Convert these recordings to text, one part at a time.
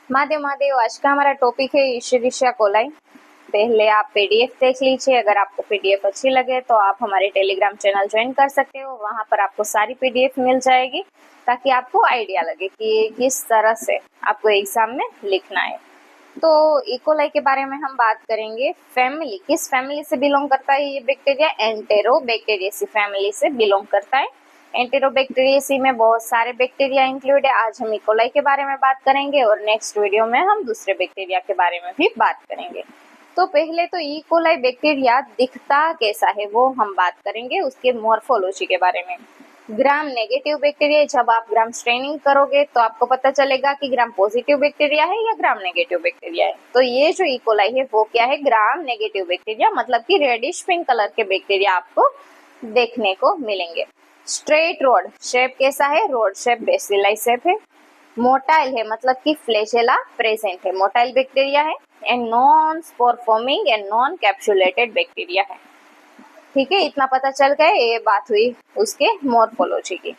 महादेव महादेव। आज का हमारा टॉपिक है इशरिशिया कोलाई। पहले आप पीडीएफ देख लीजिए। अगर आपको पीडीएफ अच्छी लगे तो आप हमारे टेलीग्राम चैनल ज्वाइन कर सकते हो। वहां पर आपको सारी पीडीएफ मिल जाएगी ताकि आपको आइडिया लगे कि किस तरह से आपको एग्जाम में लिखना है। तो इकोलाई के बारे में हम बात करेंगे। फैमिली, किस फैमिली से बिलोंग करता है ये बैक्टीरिया? एंटेरोबैक्टीरियेसी फैमिली से बिलोंग करता है। एंटेरोबैक्टीरियेसी में बहुत सारे बैक्टीरिया इंक्लूड है। आज हम इकोलाई के बारे में बात करेंगे और नेक्स्ट वीडियो में हम दूसरे बैक्टीरिया के बारे में भी बात करेंगे। तो पहले तो इकोलाई बैक्टीरिया दिखता कैसा है वो हम बात करेंगे, उसके मॉर्फोलॉजी के बारे में। ग्राम नेगेटिव बैक्टीरिया, जब आप ग्राम स्ट्रेनिंग करोगे तो आपको पता चलेगा कि ग्राम पॉजिटिव बैक्टीरिया है या ग्राम नेगेटिव बैक्टीरिया है। तो ये जो इकोलाई है वो क्या है? ग्राम नेगेटिव बैक्टीरिया, मतलब कि रेडिश पिंक कलर के बैक्टीरिया आपको देखने को मिलेंगे। स्ट्रेट रोड शेप कैसा है? रोड शेप बेसिलाई शेप है। मोटाइल है, मतलब कि फ्लैजेला प्रेजेंट है, मोटाइल बैक्टीरिया है। And non spore forming and non capsulated bacteria है। ठीक है, इतना पता चल गया। ये बात हुई उसके मॉर्फोलॉजी की।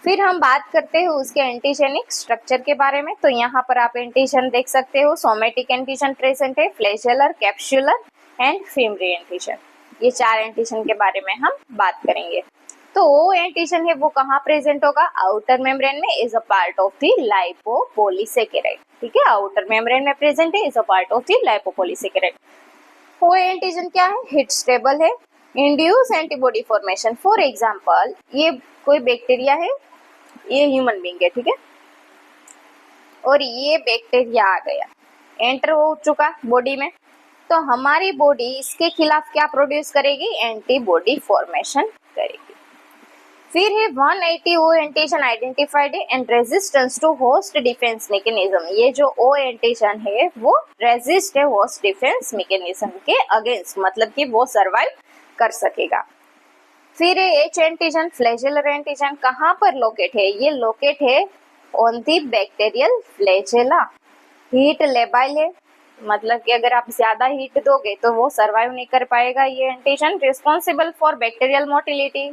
फिर हम बात करते हैं उसके एंटीजेनिक स्ट्रक्चर के बारे में। तो यहाँ पर आप एंटीजन देख सकते हो। सोमेटिक एंटीजन प्रेजेंट है, फ्लैजेलर, कैप्सुलर एंड फिमरी एंटीजन। ये चार एंटीजन के बारे में हम बात करेंगे। तो वो एंटीजन है वो कहाँ प्रेजेंट होगा? आउटर मेम्ब्रेन में is a part of the lipopolysaccharide. ठीक है, आउटर मेम्ब्रेन में प्रेजेंट है, is a part of the lipopolysaccharide. वो एंटीजन क्या है? हिट स्टेबल है, induce antibody formation. For example, ये कोई बैक्टीरिया है, ये ह्यूमन बीइंग है, ठीक है, और ये बैक्टीरिया आ गया, एंटर हो चुका बॉडी में, तो हमारी बॉडी इसके खिलाफ क्या प्रोड्यूस करेगी? एंटीबॉडी फॉर्मेशन करेगी। फिर है 180 ओ एंटीजन आइडेंटिफाइड है and resistance to host defence mechanism. ये जो ओ एंटीजन है वो रेजिस्ट है होस्ट डिफेंस मैकेनिज्म के अगेंस्ट, मतलब कि वो सर्वाइव कर सकेगा। फिर है एच एंटीजन फ्लैजेलर एंटीजन। कहाँ पर लोकेट है? ये लोकेट है on the bacterial flagella. Heat labile है, मतलब कि अगर आप ज्यादा हीट दोगे तो वो सर्वाइव नहीं कर पाएगा। ये antigen responsible for bacterial motility,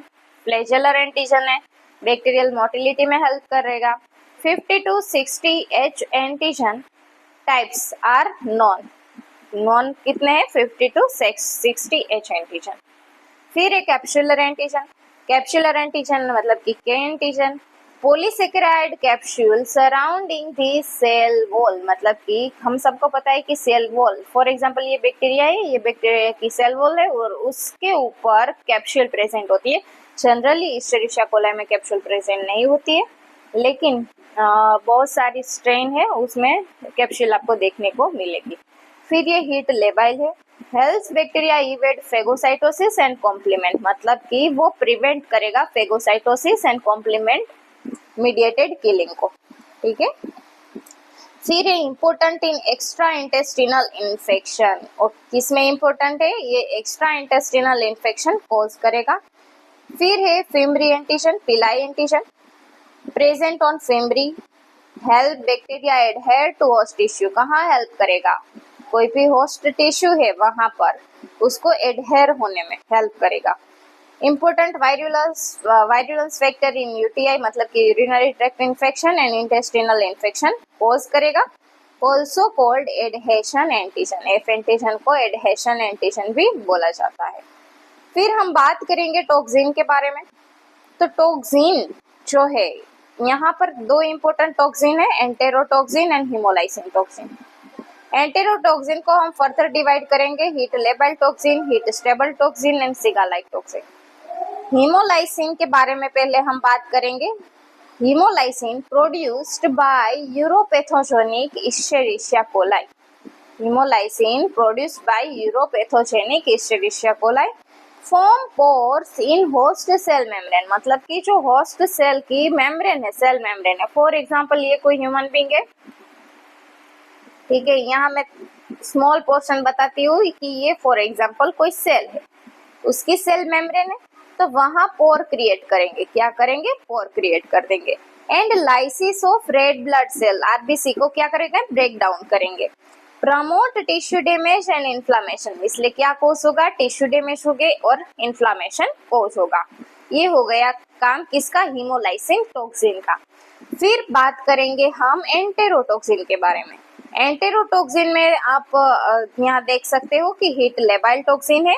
flagellar antigen है, बैक्टीरियल मोटिलिटी में हेल्प करेगा। 50 to 60 H antigen types are known कितने हैं? 50 to 60 एच एंटीजन। फिर एक कैप्सुलर एंटीजन। कैप्सुलर एंटीजन मतलब कि के एंटीजन, पॉलीसेकेराइड कैप्सूल सराउंडिंग दी सेल वॉल, मतलब कि हम सबको पता है कि सेल वॉल, फॉर एग्जांपल ये बैक्टीरिया है, ये बैक्टीरिया की सेल वॉल है और उसके ऊपर कैप्सूल प्रेजेंट होती है। जनरली इशरिशिया कोलाई में कैप्सूल प्रेजेंट नहीं होती है, लेकिन बहुत सारी स्ट्रेन है उसमें कैप्सूल आपको देखने को मिलेगी। फिर ये हीट लेबाइल है। Helps bacteria evade phagocytosis and complement, मतलब कि वो प्रिवेंट करेगा phagocytosis and complement mediated killing को। ठीक है, फिर है important in extra intestinal infection. और किसमें इम्पोर्टेंट है? ये एक्स्ट्रा इंटेस्टिनल इन्फेक्शन कॉज करेगा। फिर है fimbriae antigen, pili antigen present on fimbriae, help bacteria adhere to host tissue. कहाँ हेल्प करेगा? कोई भी होस्ट टिश्यू है वहां पर उसको एडहेयर होने में हेल्प करेगा। Important virulence factor in UTI, मतलब कि urinary tract infection and intestinal infection cause करेगा। Also called adhesion antigen, F antigen को एडहेशन एंटीजन भी बोला जाता है। फिर हम बात करेंगे टॉक्सिन के बारे में। तो टॉक्सिन जो है, यहाँ पर दो इम्पोर्टेंट टॉक्सिन है, enterotoxin and haemolysin toxin. Enterotoxin को हम फर्दर डिवाइड करेंगे, heat labile toxin, heat stable toxin and Shiga like toxin. Haemolysin के बारे में पहले हम बात करेंगे। Haemolysin produced by uropathogenic Escherichia coli. Haemolysin produced by uropathogenic Escherichia coli form pores in host cell membrane, मतलब कि जो होस्ट सेल की मेम्ब्रेन है, सेल मेम्ब्रेन है। फॉर एग्जांपल, ये कोई ह्यूमन बीइंग है, ठीक है, यहाँ मैं स्मॉल पोर्शन बताती हूँ कि ये फॉर एग्जांपल कोई सेल है, उसकी सेल मेम्ब्रेन है, तो वहां पोर क्रिएट करेंगे। क्या करेंगे? पोर क्रिएट कर देंगे। And lysis of red blood cell, RBC को क्या करेंगे? ब्रेक डाउन करेंगे। Promote tissue damage and inflammation, इसलिए क्या कोज होगा, टिश्यू डैमेज हो गए और इन्फ्लामेशन कोज होगा। ये हो गया काम किसका, हीमोलाइसिन टॉक्सिन का। फिर बात करेंगे हम एंटेरोटॉक्सिन के बारे में। एंटेरोटॉक्सिन में आप यहाँ देख सकते हो कि हीट लेबाइल टॉक्सिन है,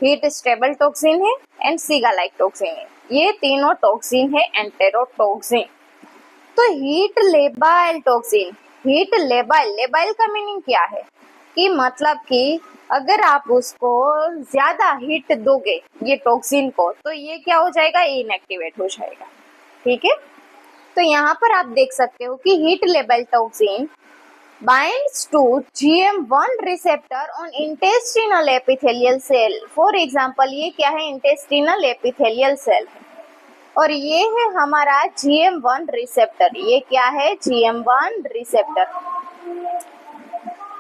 हीट स्टेबल टॉक्सिन है एंड सीगा लाइक टॉक्सिन है। ये तीनों टॉक्सिन है एंटेरोटॉक्सिन। तो heat labile toxin, heat labile, labile का मीनिंग क्या है कि मतलब कि अगर आप उसको ज्यादा हीट दोगे ये टॉक्सिन को, तो ये क्या हो जाएगा, इनएक्टिवेट हो जाएगा। ठीक है, तो यहाँ पर आप देख सकते हो कि heat labile toxin binds to GM1 receptor on intestinal epithelial cell. For example, ये क्या है, intestinal epithelial cell है और ये है हमारा GM1 रिसेप्टर। ये क्या है, GM1 रिसेप्टर।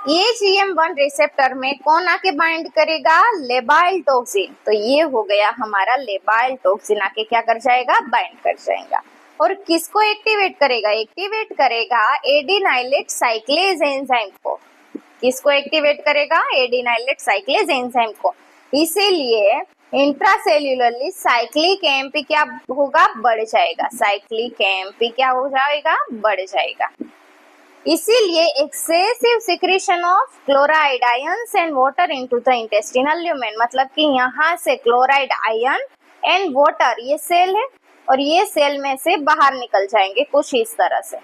ये GM1 रिसेप्टर में कौन आके बाइंड करेगा, लेबाइल टॉक्सिन। तो ये हो गया हमारा लेबाइल टॉक्सिन आके क्या कर जाएगा, बाइंड कर जाएगा। और किसको एक्टिवेट करेगा, एक्टिवेट करेगा एडिनाइलेट साइक्लेज एंजाइम को। किसको एक्टिवेट करेगा, एडिनाइलेट साइक्लेज एंजाइम को। इसीलिए इंट्रासेल्युलरली साइक्लिक एएमपी क्या होगा, बढ़ जाएगा। साइक्लिक एएमपी क्या हो जाएगा, बढ़ जाएगा। इसीलिए excessive secretion of chloride ions and water into the intestinal lumen, मतलब कि यहाँ से क्लोराइड आयन एंड वाटर, ये सेल है और ये सेल में से बाहर निकल जाएंगे कुछ इस तरह से।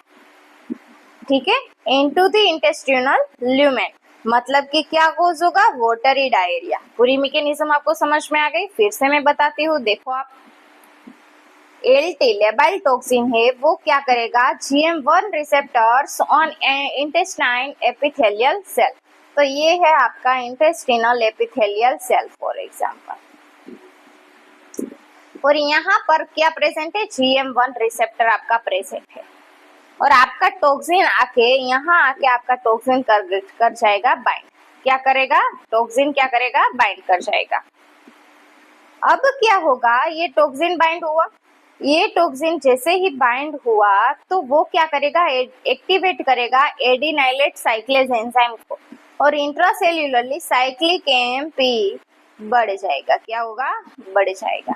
ठीक है, इनटू द इंटेस्टिनल ल्यूमेन, मतलब कि क्या कोज होगा, वाटरी डायरिया। पूरी मैकेनिज्म आपको समझ में आ गई। फिर से मैं बताती हूँ, देखो आप, एलटी लेबाइल टॉक्सिन है, वो क्या करेगा, GM1 receptors on intestine epithelial cell. तो ये है आपका intestinal epithelial cell for example. और यहाँ पर क्या प्रेजेंट है, GM1 रिसेप्टर आपका प्रेजेंट है और आपका टॉक्सिन आके यहाँ आके आपका टॉक्सिन कर जाएगा बाइंड। क्या करेगा, टॉक्सिन क्या करेगा, बाइंड कर जाएगा। अब क्या होगा, ये टॉक्सिन बाइंड हुआ, ये टॉक्सिन जैसे ही बाइंड हुआ तो वो क्या करेगा, एक्टिवेट करेगा एडिनाइलेट साइक्लेज एंजाइम को और इंट्रासेल्युलरली साइक्लिक एएमपी बढ़ जाएगा। क्या होगा, बढ़ जाएगा।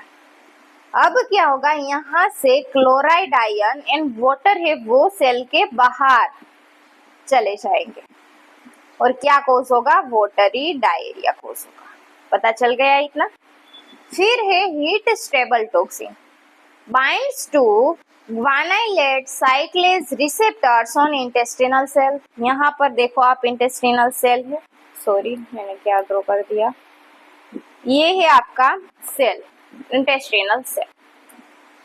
अब क्या होगा, यहाँ से क्लोराइड आयन एंड वाटर है वो सेल के बाहर चले जाएंगे और क्या कोज होगा, वाटरी डायरिया कोज होगा। पता चल गया इतना। फिर है heat stable toxin, binds to guanylate cyclase receptors on intestinal cell. यहाँ पर देखो आप, इंटेस्टिनल सेल है, सॉरी मैंने क्या ड्रॉ कर दिया, ये है आपका सेल, इंटेस्टिनल सेल,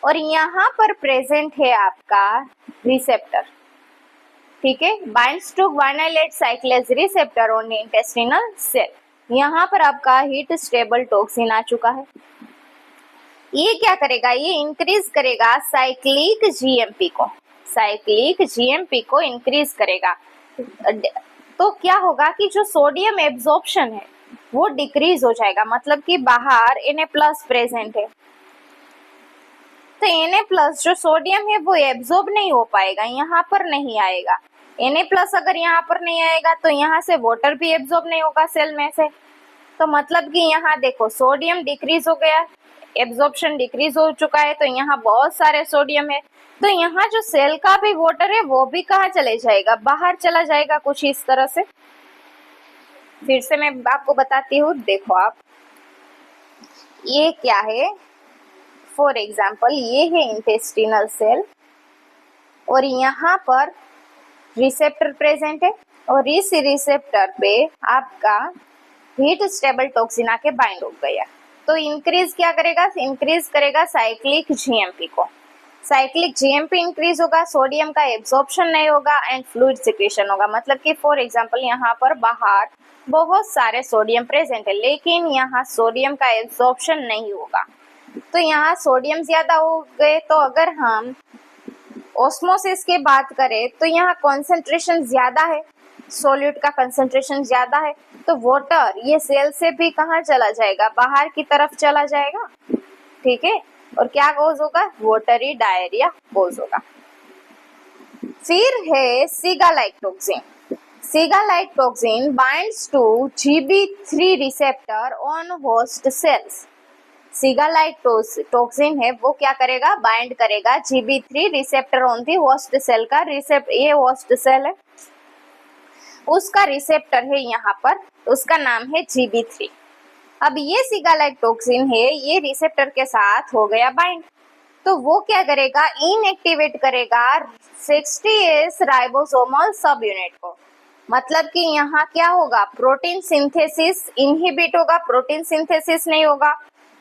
और यहाँ पर प्रेजेंट है आपका रिसेप्टर। ठीक है, binds to guanylate cyclase receptor on intestinal cell. यहाँ पर आपका हीट स्टेबल टॉक्सिन आ चुका है। ये क्या करेगा, ये इंक्रीज करेगा साइक्लिक जीएमपी को, साइक्लिक जीएमपी को इंक्रीज करेगा। तो क्या होगा कि जो सोडियम एब्जॉर्प्शन है वो डिक्रीज हो जाएगा, मतलब कि बाहर Na+ प्रेजेंट है तो Na+ जो सोडियम है वो एब्जॉर्ब नहीं हो पाएगा, यहाँ पर नहीं आएगा। Na+ अगर यहाँ पर नहीं आएगा तो यहाँ से वाटर भी एब्जॉर्ब नहीं होगा सेल में से। तो मतलब कि यहाँ देखो सोडियम डिक्रीज हो गया, एब्जॉर्प्शन डिक्रीज हो चुका है, तो यहाँ बहुत सारे सोडियम है, तो यहाँ जो सेल का भी वाटर है वो भी कहाँ चले जाएगा, बाहर चला जाएगा कुछ इस तरह से। फिर से मैं आपको बताती हूँ, देखो आप, ये क्या है, फॉर एग्जाम्पल ये है इंटेस्टिनल सेल और यहाँ पर रिसेप्टर प्रेजेंट है और इस रिसेप्टर पे आपका हीट स्टेबल टॉक्सिन आके बाइंड हो गया। तो इंक्रीज क्या करेगा, इंक्रीज करेगा साइक्लिक जीएमपी को। साइक्लिक जीएमपी इंक्रीज होगा, सोडियम का एब्जॉर्प्शन नहीं होगा एंड फ्लूइड सिक्रीशन होगा। मतलब कि फॉर एग्जांपल यहाँ पर बाहर बहुत सारे सोडियम प्रेजेंट है लेकिन यहाँ सोडियम का एब्जॉर्प्शन नहीं होगा, तो यहाँ सोडियम ज्यादा हो गए। तो अगर हम ऑस्मोसिस की बात करें तो यहाँ कॉन्सेंट्रेशन ज्यादा है, सॉल्यूट का कंसंट्रेशन ज्यादा है, तो वाटर ये सेल से भी कहाँ चला जाएगा, बाहर की तरफ चला जाएगा। ठीक है, और क्या कोज होगा, वाटरी डायरिया कोज होगा। फिर है सीगा like toxin. Siga-like toxin binds to GB3 receptor on host cells. Siga-like toxin है वो क्या करेगा, बाइंड करेगा GB3 receptor on the host cell का। ये होस्ट सेल है, उसका रिसेप्टर है यहाँ पर, उसका नाम है GB3। अब ये सिगा-लाइक टॉक्सिन है, ये रिसेप्टर के साथ हो गया बाइंड, तो वो क्या करेगा, इनएक्टिवेट करेगा 60S राइबोसोमल सब यूनिट को। मतलब कि यहाँ क्या होगा, प्रोटीन सिंथेसिस इनहिबिट होगा, प्रोटीन सिंथेसिस नहीं होगा,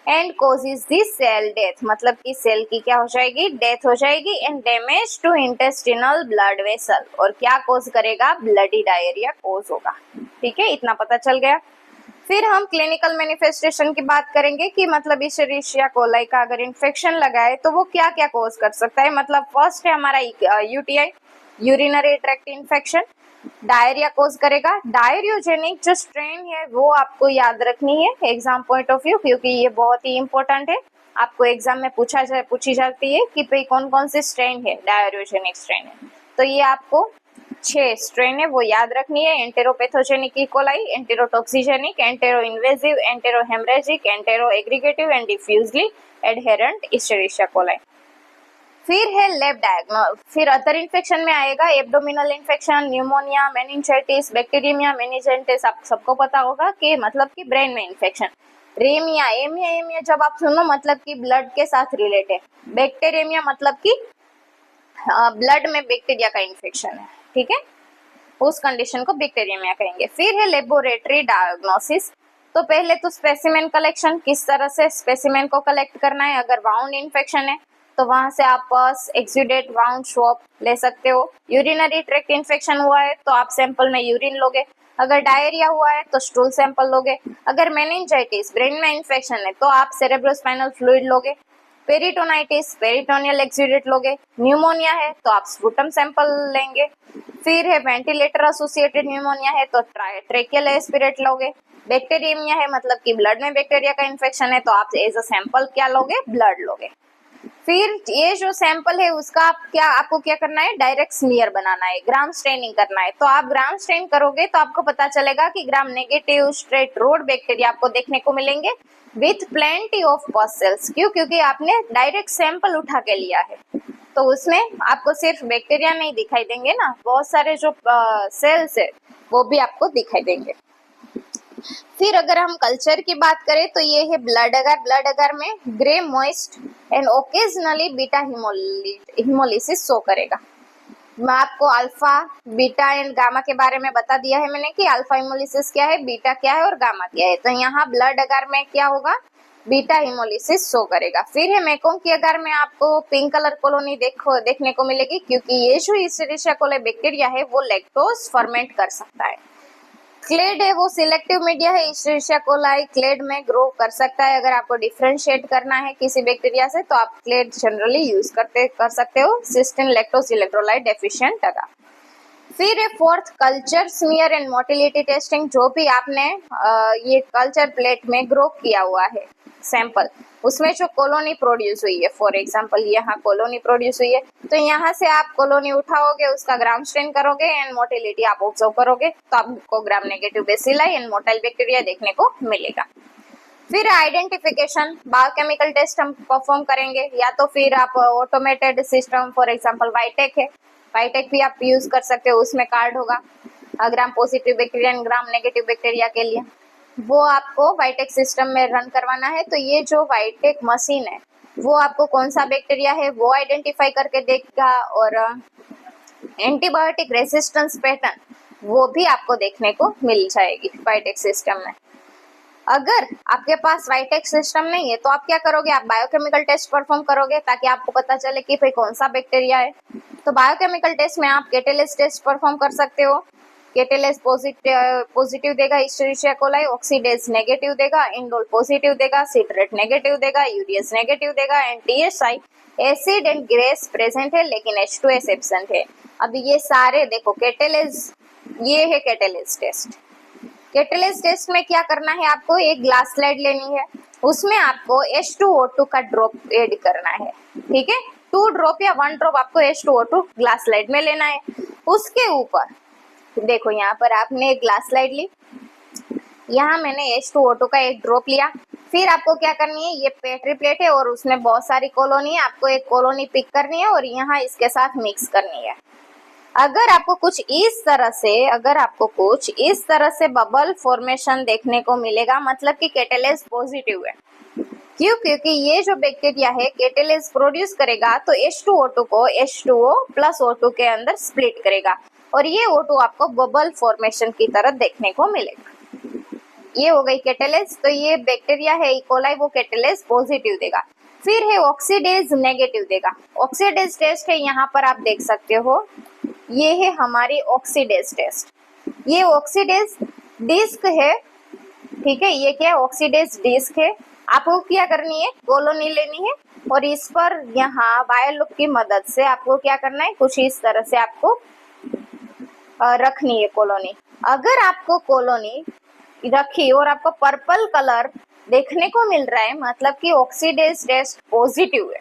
and causes the cell death, मतलब कि सेल की क्या हो जाएगी, डेथ हो जाएगी, and damage to intestinal blood vessel, और क्या कॉज करेगा, ब्लडी डायरिया कॉज होगा। ठीक है, इतना पता चल गया। फिर हम क्लिनिकल मैनिफेस्टेशन की बात करेंगे कि मतलब इशरिशिया कोलाई का अगर इन्फेक्शन लगा है तो वो क्या क्या कॉज कर सकता है। मतलब फर्स्ट है हमारा UTI, urinary tract infection, diarrhoea cause करेगा। डायरियोजेनिक जो स्ट्रेन है वो आपको याद रखनी है एग्जाम पॉइंट ऑफ व्यू, क्योंकि ये बहुत ही इंपॉर्टेंट है, आपको एग्जाम में पूछी जाती है कि भाई कौन कौन से स्ट्रेन है, डायरियोजेनिक स्ट्रेन है। तो ये आपको 6 स्ट्रेन है वो याद रखनी है। Enteropathogenic E coli, enterotoxigenic, enteroinvasive, enterohaemorrhagic, enteroaggregative and diffusely adherent Escherichia coli. फिर है लैब डायग्नोस, फिर अदर इन्फेक्शन में आएगा abdominal infection, pneumonia, meningitis, bacteraemia, meningitis, आप सबको पता होगा कि मतलब कि ब्रेन में इन्फेक्शन। रेमिया, एमिया जब आप सुनो मतलब कि ब्लड के साथ रिलेटेड। बैक्टीरियमिया मतलब कि ब्लड में बैक्टीरिया का इन्फेक्शन है, ठीक है, उस कंडीशन को बैक्टीरियमिया कहेंगे। फिर है लेबोरेटरी डायग्नोसिस, तो पहले तो स्पेसिमेन कलेक्शन, किस तरह से स्पेसिमेन को कलेक्ट करना है। अगर वाउंड इन्फेक्शन है तो वहां से आप पस, एक्सुडेट, वाउंड स्वैब ले सकते हो। यूरिनरी ट्रैक्ट इन्फेक्शन हुआ है तो आप सैंपल में यूरिन लोगे। अगर डायरिया हुआ है तो स्टूल सैंपल लोगे। अगर मेनिंजाइटिस, ब्रेन में इन्फेक्शन है तो आप सेरेब्रोस्पाइनल फ्लूइड लोगे। पेरिटोनाइटिस, पेरिटोनियल एक्सुडेट लोगे। न्यूमोनिया है तो आप स्पूटम सैंपल लेंगे। फिर है वेंटिलेटर एसोसिएटेड न्यूमोनिया है तो ट्रेकियल एस्पिरेट लोगे। बैक्टीरियमिया है मतलब कि ब्लड में बैक्टीरिया का इन्फेक्शन है तो आप एज अ सैंपल क्या लोगे, ब्लड लोगे। फिर ये जो सैंपल है उसका आपको क्या करना है, डायरेक्ट स्मीयर बनाना है, ग्राम स्टेनिंग करना है। तो आप ग्राम स्टेन करोगे तो आपको पता चलेगा कि gram negative straight road bacteria आपको देखने को मिलेंगे विथ प्लेंटी ऑफ पस सेल्स। क्यों, क्योंकि आपने डायरेक्ट सैंपल उठा के लिया है, तो उसमें आपको सिर्फ बैक्टीरिया नहीं दिखाई देंगे ना, बहुत सारे जो सेल्स है वो भी आपको दिखाई देंगे। फिर अगर हम कल्चर की बात करें तो ये है ब्लड अगर। ब्लड अगर में grey moist and occasionally beta haemolysis show करेगा। मैं आपको अल्फा, बीटा एंड गामा के बारे में बता दिया है मैंने कि अल्फा हिमोलिसिस क्या है, बीटा क्या है और गामा क्या है। तो यहाँ ब्लड अगर में क्या होगा, बीटा हिमोलिसिस शो करेगा। फिर है मेकोंग की अगर में आपको पिंक कलर कॉलोनी देखने को मिलेगी, क्योंकि ये जो इशरिशिया कोलाई बैक्टीरिया है वो लैक्टोज फर्मेंट कर सकता है। क्लेड है वो सिलेक्टिव मीडिया है, इशरिशिया कोलाई क्लेड में ग्रो कर सकता है। अगर आपको डिफरेंशिएट करना है किसी बैक्टीरिया से तो आप क्लेड जनरली यूज कर सकते हो सिस्टीन लैक्टोज इलेक्ट्रोलाइट डेफिशिएंट अगर। फिर है fourth culture smear and motility testing, जो भी आपने ये कल्चर प्लेट में ग्रो किया हुआ है सैंपल, उसमें जो कॉलोनी प्रोड्यूस हुई है, फॉर एग्जांपल यहाँ कॉलोनी प्रोड्यूस हुई है, तो यहाँ से आप कॉलोनी उठाओगे, उसका ग्राम स्टेन करोगे एंड मोटिलिटी आप ऑब्जर्व करोगे तो आपको gram negative bacilli and motile bacteria देखने को मिलेगा। फिर आइडेंटिफिकेशन, बायोकेमिकल टेस्ट हम परफॉर्म करेंगे, या तो फिर आप ऑटोमेटेड सिस्टम, फॉर एग्जांपल वाइटेक है, वाइटेक भी आप यूज कर सकते हो, उसमें कार्ड होगा gram positive bacteria and gram negative bacteria के लिए, वो आपको वाइटेक सिस्टम में रन करवाना है। तो ये जो वाइटेक मशीन है वो आपको कौन सा बैक्टीरिया है वो आइडेंटिफाई करके देगा, और एंटीबायोटिक रेजिस्टेंस पैटर्न वो भी आपको देखने को मिल जाएगी वाइटेक सिस्टम में। अगर आपके पास वाइटेक सिस्टम नहीं है तो आप क्या करोगे, आप बायोकेमिकल टेस्ट परफॉर्म करोगे ताकि आपको पता चले कि भाई कौन सा बैक्टीरिया है। तो बायोकेमिकल टेस्ट में आप कैटेलेस टेस्ट परफॉर्म कर सकते हो। कैटेलेस पॉजिटिव देगा इशरिशिया कोलाई, ऑक्सीडेज नेगेटिव देगा, इंडोल पॉजिटिव देगा, सिट्रेट नेगेटिव देगा, यूरियस नेगेटिव देगा, and TSI acid and grace present है लेकिन H2S एब्सेंट है। अब ये सारे देखो कैटेलेस, ये है कैटेलेस टेस्ट। कैटेलेस टेस्ट में क्या करना है, आपको एक ग्लास स्लाइड लेनी है, उसमें आपको H2O2 का ड्रॉप ऐड करना है, ठीक है, 2 ड्रॉप या 1 ड्रॉप आपको H2O2 ग्लास स्लाइड में लेना है। उसके ऊपर देखो यहाँ पर आपने एक ग्लास स्लाइड ली, यहाँ मैंने H2O2 का एक ड्रॉप लिया। फिर आपको क्या करनी है, ये पेट्री प्लेट है और उसमें बहुत सारी कॉलोनी है, आपको एक कॉलोनी पिक करनी है और यहाँ इसके साथ मिक्स करनी है। अगर आपको कुछ इस तरह से बबल फॉर्मेशन देखने को मिलेगा, मतलब कि कैटालिस्ट पॉजिटिव है। क्यों? क्योंकि ये जो बैक्टीरिया है कैटालिस्ट प्रोड्यूस करेगा तो H2O2 को H2O प्लस O2 के अंदर स्प्लिट करेगा और ये O2 आपको बबल फॉर्मेशन की तरह देखने को मिलेगा। ये हो गई कैटालिस्ट। तो ये बैक्टीरिया है इकोलाई, वो कैटालिस्ट पॉजिटिव देगा। फिर है ऑक्सीडेज नेगेटिव देगा। ऑक्सीडेज टेस्ट है, यहाँ पर आप देख सकते हो, ये है हमारी ऑक्सीडेज टेस्ट। ये ऑक्सीडेज डिस्क है, ठीक है। ये क्या है, ऑक्सीडेज डिस्क है। आपको क्या करनी है, कॉलोनी लेनी है और इस पर यहाँ वायर लूप की मदद से आपको क्या करना है, कुछ इस तरह से आपको रखनी है कॉलोनी। अगर आपको कॉलोनी रखी और आपको पर्पल कलर देखने को मिल रहा है, मतलब कि ऑक्सीडेज टेस्ट पॉजिटिव है।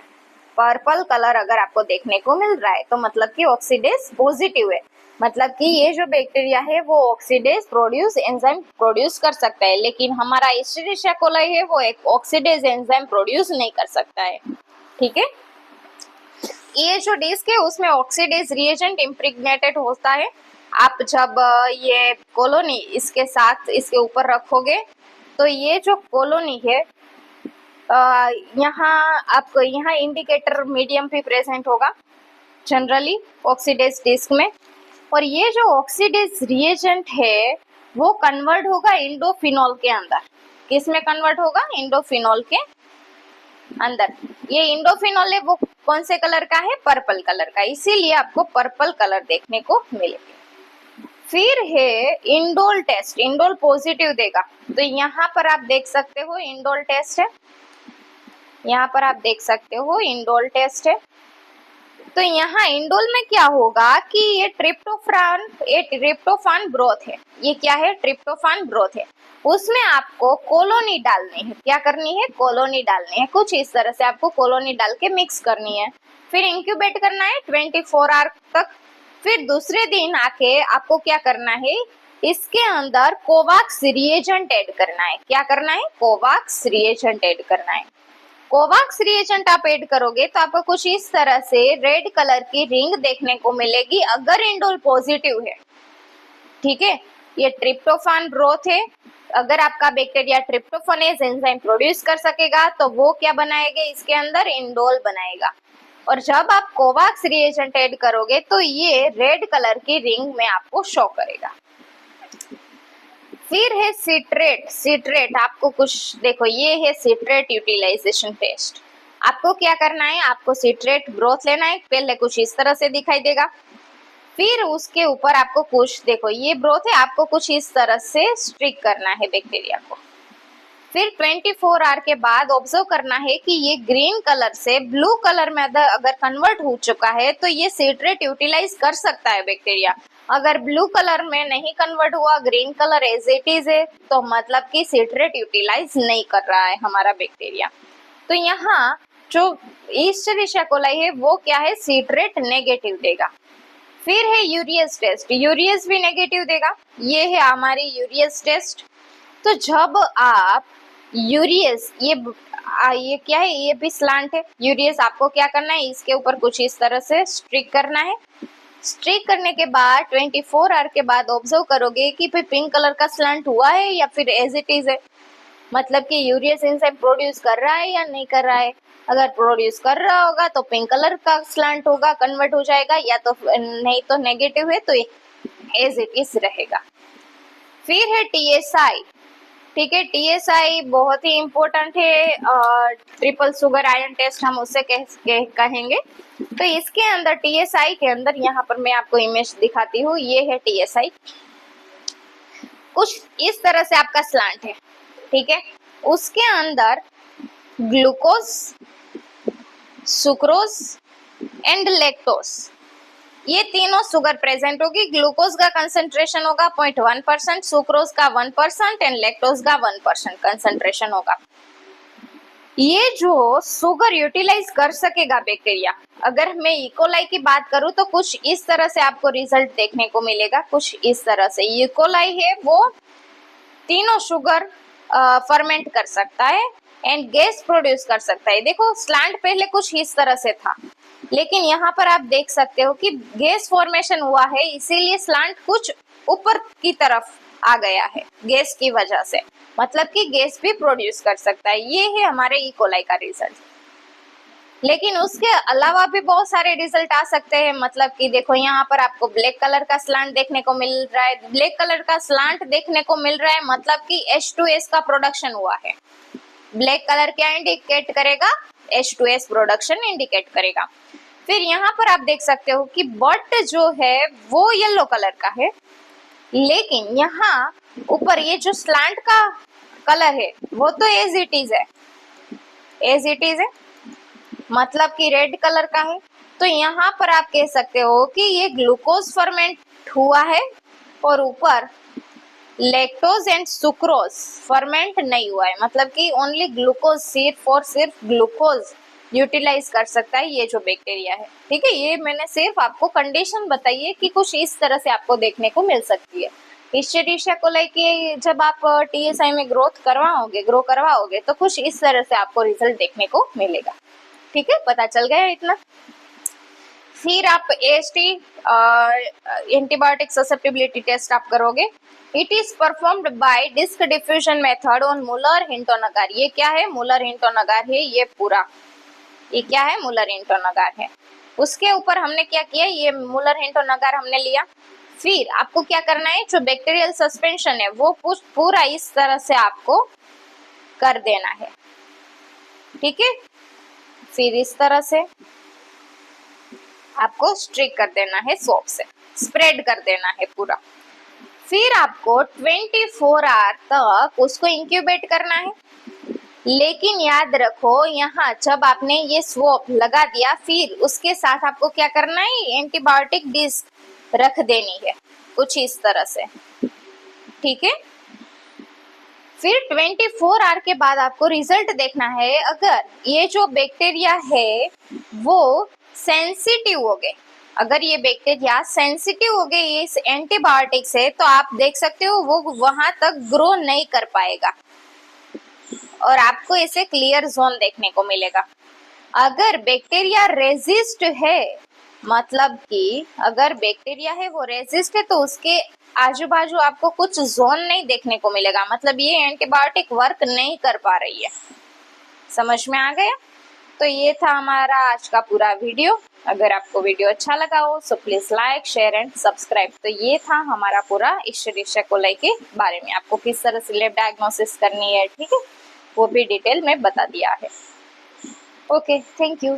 पर्पल कलर अगर आपको देखने को मिल रहा है तो मतलब कि ऑक्सीडेज पॉजिटिव है, मतलब कि ये जो बैक्टीरिया है वो ऑक्सीडेज एंजाइम प्रोड्यूस कर सकता है, लेकिन हमारा एस्चेरिशिया कोलाई है वो एक ऑक्सीडेज एंजाइम प्रोड्यूस नहीं कर सकता है, ठीक है। ये जो डिस्क है उसमें ऑक्सीडेज रिएजेंट इम्प्रेग्नेटेड होता है। आप जब ये कॉलोनी इसके साथ इसके ऊपर रखोगे तो ये जो कॉलोनी है यहाँ आपको यहाँ इंडिकेटर मीडियम भी प्रेजेंट होगा जनरली ऑक्सीडेज डिस्क में, और ये जो ऑक्सीडेज रिएजेंट है वो कन्वर्ट होगा इंडोफिनॉल के अंदर। किस में कन्वर्ट होगा, इंडोफिनॉल के अंदर। ये इंडोफिनॉल है वो कौन से कलर का है, पर्पल कलर का, इसीलिए आपको पर्पल कलर देखने को मिलेगा। फिर है इंडोल टेस्ट, इंडोल पॉजिटिव देगा। तो यहाँ पर आप देख सकते हो इंडोल टेस्ट है, यहाँ पर आप देख सकते हो इंडोल टेस्ट है। तो यहाँ इंडोल में क्या होगा कि ये ट्रिप्टोफान ब्रोथ है। ये क्या है, ट्रिप्टोफान ब्रोथ है। उसमें आपको कॉलोनी डालनी है। क्या करनी है, कॉलोनी डालनी है। कुछ इस तरह से आपको कॉलोनी डाल के मिक्स करनी है। फिर इंक्यूबेट करना है 24 आवर तक। फिर दूसरे दिन आके आपको क्या करना है, इसके अंदर कोवाक्स रिएजेंट ऐड करना है। क्या करना है, कोवाक्स रिएजेंट ऐड करना है। कोवाक्स रिएजेंट आप ऐड करोगे तो आपको कुछ इस तरह से रेड कलर की रिंग देखने को मिलेगी अगर इंडोल पॉजिटिव है, ठीक है। ये ट्रिप्टोफान ब्रोथ है। अगर आपका बैक्टीरिया ट्रिप्टोफानेज एंजाइम प्रोड्यूस कर सकेगा तो वो क्या बनाएगा, इसके अंदर इंडोल बनाएगा। और जब आप कोवाक्स रिएजेंट ऐड करोगे तो ये रेड कलर की रिंग में आपको शो करेगा। फिर है सिट्रेट आपको कुछ देखो, ये है सिट्रेट यूटिलाइजेशन टेस्ट। आपको क्या करना है, आपको सिट्रेट ब्रोथ लेना है। पहले कुछ इस तरह से दिखाई देगा, फिर उसके ऊपर आपको कुछ देखो, ये ब्रोथ है, आपको कुछ इस तरह से स्ट्रिक करना है बैक्टीरिया को। फिर 24 आवर के बाद ऑब्जर्व करना है कि ये ग्रीन कलर से ब्लू कलर में अगर कन्वर्ट हो चुका है तो ये सिट्रेट यूटिलाइज कर सकता है बैक्टीरिया। अगर ब्लू कलर में नहीं कन्वर्ट हुआ, green colour as it is है, तो मतलब कि सिट्रेट यूटिलाइज नहीं कर रहा है हमारा बैक्टीरिया। तो यहाँ जो एस्चेरिशिया कोलाई है वो क्या है, सिट्रेट नेगेटिव देगा। फिर है यूरियस टेस्ट, यूरियस भी नेगेटिव देगा। ये है हमारी यूरियस टेस्ट। तो जब आप यूरियस ये क्या है, ये भी स्लांट है। यूरियस आपको क्या करना है, इसके ऊपर कुछ इस तरह से स्ट्रिक करना है। स्ट्रिक करने के बाद 24 आवर के बाद ऑब्जर्व करोगे कि फिर पिंक कलर का स्लांट हुआ है या फिर एज इट इज है, मतलब कि यूरियस एंजाइम प्रोड्यूस कर रहा है या नहीं कर रहा है। अगर प्रोड्यूस कर रहा होगा तो पिंक कलर का स्लांट होगा, कन्वर्ट हो जाएगा, या तो नहीं तो नेगेटिव है तो एज इट इज रहेगा। फिर है टीएसआई, ठीक है। टीएसआई बहुत ही इम्पोर्टेंट है, ट्रिपल शुगर आयन टेस्ट हम उससे कहेंगे। तो इसके अंदर टीएसआई के अंदर यहाँ पर मैं आपको इमेज दिखाती हूँ। ये है टीएसआई, कुछ इस तरह से आपका स्लांट है, ठीक है। उसके अंदर ग्लूकोज, सुक्रोज एंड लैक्टोज, ये तीनों शुगर प्रेजेंट होगी। ग्लूकोज का कंसंट्रेशन होगा 0.1%, सुक्रोज का 1% एंड लैक्टोज का 1% कंसंट्रेशन होगा। ये जो शुगर यूटिलाइज कर सकेगा बैक्टीरिया, अगर मैं इकोलाई की बात करूं तो कुछ इस तरह से आपको रिजल्ट देखने को मिलेगा। कुछ इस तरह से इकोलाई है वो तीनों शुगर फर्मेंट कर सकता है एंड गैस प्रोड्यूस कर सकता है। देखो स्लैंट पहले कुछ इस तरह से था, लेकिन यहाँ पर आप देख सकते हो कि गैस फॉर्मेशन हुआ है, इसीलिए स्लैंट कुछ ऊपर की तरफ आ गया है गैस की वजह से, मतलब कि गैस भी प्रोड्यूस कर सकता है। ये है हमारे इकोलाई का रिजल्ट। लेकिन उसके अलावा भी बहुत सारे रिजल्ट आ सकते हैं, मतलब कि देखो यहाँ पर आपको ब्लैक कलर का स्लांट देखने को मिल रहा है। ब्लैक कलर का स्लांट देखने को मिल रहा है मतलब कि H2S का प्रोडक्शन हुआ है। ब्लैक कलर क्या इंडिकेट करेगा? H2S प्रोडक्शन इंडिकेट करेगा। फिर यहाँ पर आप देख सकते हो कि बट जो है वो येलो कलर का है, लेकिन यहाँ ऊपर ये जो स्लांट का कलर है वो तो एज इट इज है, एज इट इज है, मतलब कि रेड कलर का है। तो यहाँ पर आप कह सकते हो कि ये ग्लूकोज फर्मेंट हुआ है और ऊपर लैक्टोज एंड सुक्रोज फर्मेंट नहीं हुआ है, मतलब कि ओनली ग्लूकोज, सिर्फ ग्लूकोज यूटिलाइज कर सकता है ये जो बैक्टीरिया है। ठीक है, ये मैंने सिर्फ आपको कंडीशन बताई है कि कुछ इस तरह से आपको देखने को मिल सकती है। इश्चेरिशिया कोलाई की जब आप TSI में ग्रो करवाओगे तो कुछ इस तरह से आपको रिजल्ट देखने को मिलेगा। ठीक है, पता चल गया इतना। फिर आप AST एंटीबायोटिक ससेप्टिबिलिटी टेस्ट आप करोगे। It is performed by disc diffusion method on Mueller Hinton agar. ये क्या है? मुलर हिंटोन अगार है ये पूरा। ये क्या है? मुलर हिंटोन अगार है। उसके ऊपर हमने क्या किया, ये मुलर हिंटोन अगार हमने लिया। फिर आपको क्या करना है, जो बैक्टीरियल सस्पेंशन है वो पूरा इस तरह से आपको कर देना है। ठीक है, फिर इस तरह से आपको स्ट्रिक कर देना है, सोप से स्प्रेड कर देना है पूरा। फिर आपको 24 आवर तक उसको इंक्यूबेट करना है। लेकिन याद रखो यहाँ जब आपने ये स्वॉप लगा दिया, फिर उसके साथ आपको क्या करना है, एंटीबायोटिक डिस्क रख देनी है कुछ इस तरह से। ठीक है, फिर 24 आवर के बाद आपको रिजल्ट देखना है। अगर ये जो बैक्टीरिया है वो सेंसिटिव हो गए, अगर ये बैक्टीरिया सेंसिटिव हो गए इस एंटीबायोटिक से, तो आप देख सकते हो वो वहां तक ग्रो नहीं कर पाएगा और आपको ऐसे क्लियर जोन देखने को मिलेगा। अगर बैक्टीरिया रेजिस्ट है, मतलब कि अगर बैक्टीरिया है वो रेजिस्ट है, तो उसके आजू बाजू आपको कुछ जोन नहीं देखने को मिलेगा, मतलब ये एंटीबायोटिक वर्क नहीं कर पा रही है। समझ में आ गया? तो ये था हमारा आज का पूरा वीडियो। अगर आपको वीडियो अच्छा लगा हो तो please like, share and subscribe. तो ये था हमारा पूरा इश्चेरिशिया कोलाई के बारे में, आपको किस तरह से लैब डायग्नोसिस करनी है, ठीक है, वो भी डिटेल में बता दिया है। Okay, thank you.